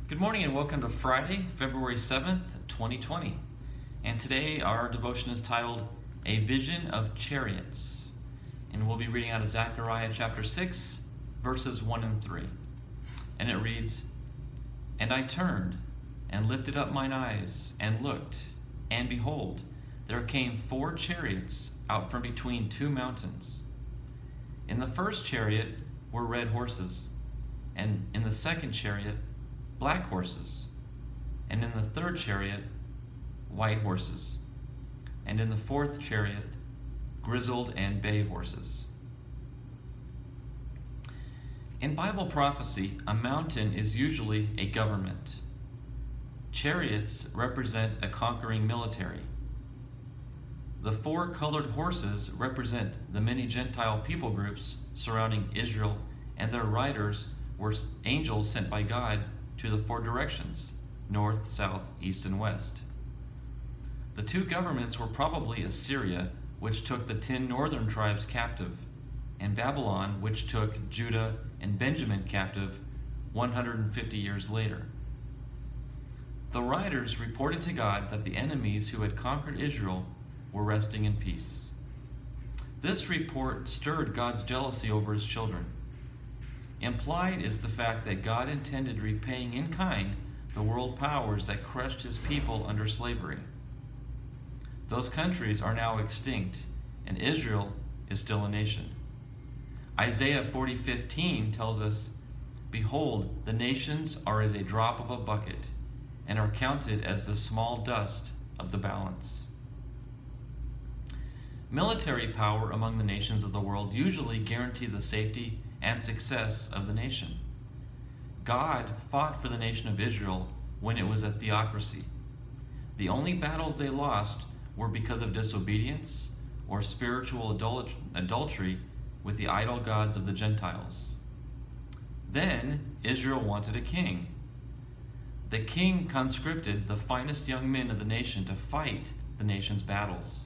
Good morning and welcome to Friday, February 7th, 2020. And today our devotion is titled, A Vision of Chariots. And we'll be reading out of Zechariah chapter 6, verses 1 and 3. And it reads, And I turned and lifted up mine eyes and looked, and behold, there came 4 chariots out from between 2 mountains. In the first chariot were red horses, and in the second chariot black horses, and in the third chariot white horses, and in the fourth chariot grizzled and bay horses. In Bible prophecy, a mountain is usually a government. Chariots represent a conquering military. The 4 colored horses represent the many Gentile people groups surrounding Israel, and their riders were angels sent by God to the 4 directions, north, south, east, and west. The 2 governments were probably Assyria, which took the 10 northern tribes captive, and Babylon, which took Judah and Benjamin captive 150 years later. The riders reported to God that the enemies who had conquered Israel were resting in peace. This report stirred God's jealousy over his children. Implied is the fact that God intended repaying in kind the world powers that crushed his people under slavery. Those countries are now extinct, and Israel is still a nation. Isaiah 40:15 tells us, Behold, the nations are as a drop of a bucket, and are counted as the small dust of the balance. Military power among the nations of the world usually guarantee the safety and success of the nation. God fought for the nation of Israel when it was a theocracy. The only battles they lost were because of disobedience or spiritual adultery with the idol gods of the Gentiles. Then Israel wanted a king. The king conscripted the finest young men of the nation to fight the nation's battles.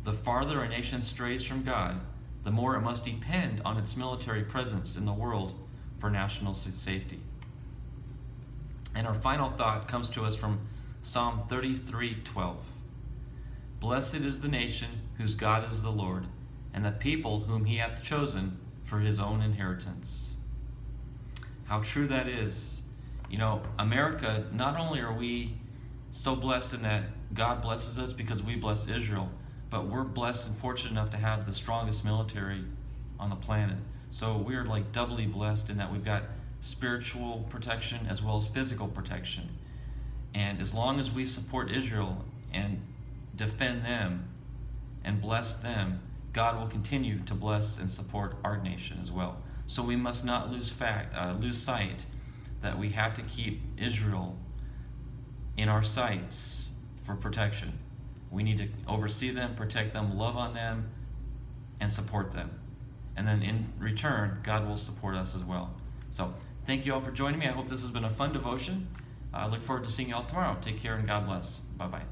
The farther a nation strays from God, the more it must depend on its military presence in the world for national safety. And our final thought comes to us from Psalm 33:12. Blessed is the nation whose God is the Lord, and the people whom he hath chosen for his own inheritance. How true that is. You know, America, not only are we so blessed in that God blesses us because we bless Israel, but we're blessed and fortunate enough to have the strongest military on the planet. So we're like doubly blessed in that we've got spiritual protection as well as physical protection. And as long as we support Israel and defend them and bless them, God will continue to bless and support our nation as well. So we must not lose sight that we have to keep Israel in our sights for protection. We need to oversee them, protect them, love on them, and support them. And then in return, God will support us as well. So thank you all for joining me. I hope this has been a fun devotion. I look forward to seeing you all tomorrow. Take care and God bless. Bye-bye.